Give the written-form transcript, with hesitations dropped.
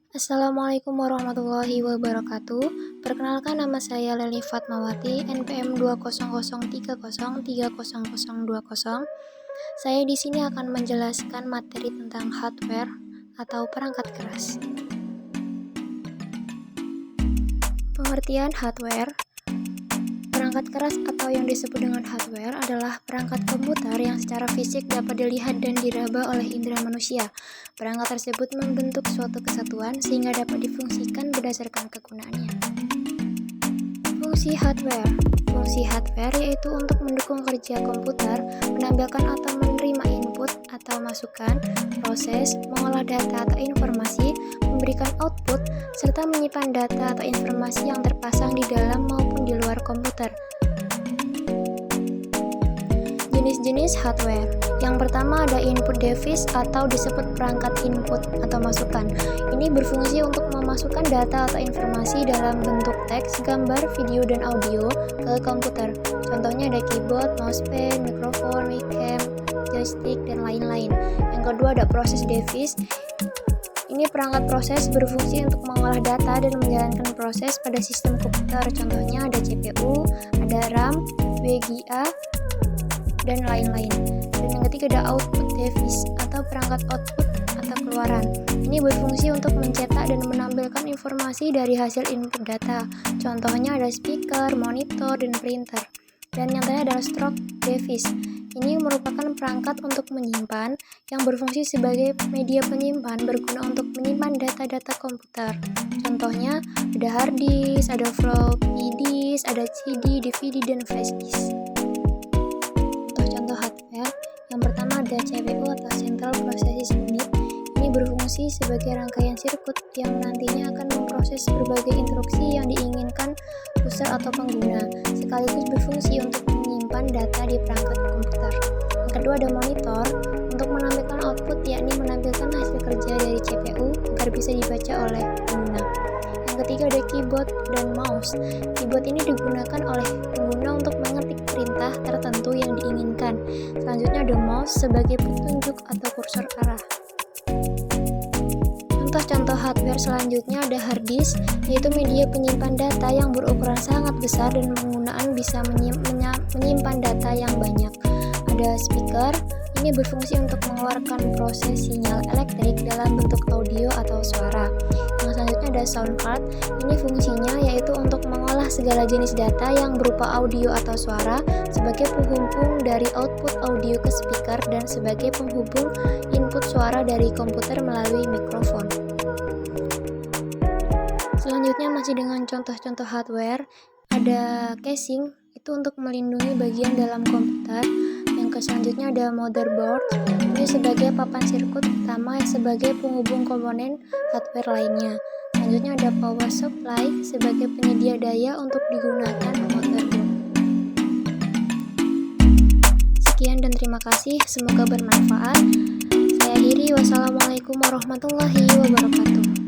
Assalamualaikum warahmatullahi wabarakatuh. Perkenalkan, nama saya Leli Fatmawati, NPM 20030303020. Saya di sini akan menjelaskan materi tentang hardware atau perangkat keras. Pengertian hardware. Perangkat keras atau yang disebut dengan hardware adalah perangkat komputer yang secara fisik dapat dilihat dan diraba oleh indera manusia. Perangkat tersebut membentuk suatu kesatuan sehingga dapat difungsikan berdasarkan kegunaannya. Fungsi hardware. Fungsi hardware yaitu untuk mendukung kerja komputer, menampilkan atau menerima input atau masukan, proses, mengolah data atau informasi, memberikan output, serta menyimpan data atau informasi yang terpasang di dalam maupun di luar komputer. Jenis-jenis hardware. Yang pertama ada input device atau disebut perangkat input atau masukan. Ini berfungsi untuk memasukkan data atau informasi dalam bentuk teks, gambar, video, dan audio ke komputer. Contohnya ada keyboard, mousepad, mikrofon, webcam, joystick, dan lain-lain. Yang kedua ada proses device. Ini perangkat proses berfungsi untuk mengolah data dan menjalankan proses pada sistem komputer. Contohnya ada CPU, ada RAM, VGA, dan lain-lain. Dan yang ketiga ada output device atau perangkat output atau keluaran. Ini berfungsi untuk mencetak dan menampilkan informasi dari hasil input data. Contohnya ada speaker, monitor, dan printer. Dan yang terakhir adalah stroke device. Ini merupakan perangkat untuk menyimpan yang berfungsi sebagai media penyimpan, berguna untuk menyimpan data-data komputer. Contohnya ada hard disk, ada floppy disk, ada CD, DVD, dan flash disk. Contoh-contoh hardware. Yang pertama ada CPU atau Central Processing Unit. Ini berfungsi sebagai rangkaian sirkuit yang nantinya akan memproses berbagai instruksi yang diinginkan user atau pengguna, sekaligus berfungsi untuk menyimpan data di perangkat komputer. Yang kedua ada monitor, untuk menampilkan output, yakni menampilkan hasil kerja dari CPU agar bisa dibaca oleh pengguna. Yang ketiga ada keyboard dan mouse. Keyboard ini digunakan oleh pengguna untuk mengetik perintah tertentu yang diinginkan. Selanjutnya ada mouse sebagai petunjuk atau kursor arah. Contoh-contoh hardware selanjutnya ada hard disk, yaitu media penyimpan data yang berukuran sangat besar dan penggunaan bisa menyimpan data yang banyak. Ada speaker, ini berfungsi untuk mengeluarkan proses sinyal elektrik dalam bentuk audio atau suara. Yang selanjutnya ada sound card, ini fungsinya yaitu untuk mengolah segala jenis data yang berupa audio atau suara sebagai penghubung dari output audio ke speaker dan sebagai penghubung input suara dari komputer melalui mikrofon. Selanjutnya masih dengan contoh-contoh hardware, ada casing, itu untuk melindungi bagian dalam komputer. Yang selanjutnya ada motherboard, ini sebagai papan sirkuit utama sebagai penghubung komponen hardware lainnya. Selanjutnya ada power supply sebagai penyedia daya untuk digunakan motherboard. Sekian dan terima kasih, semoga bermanfaat. Saya akhiri, wassalamualaikum warahmatullahi wabarakatuh.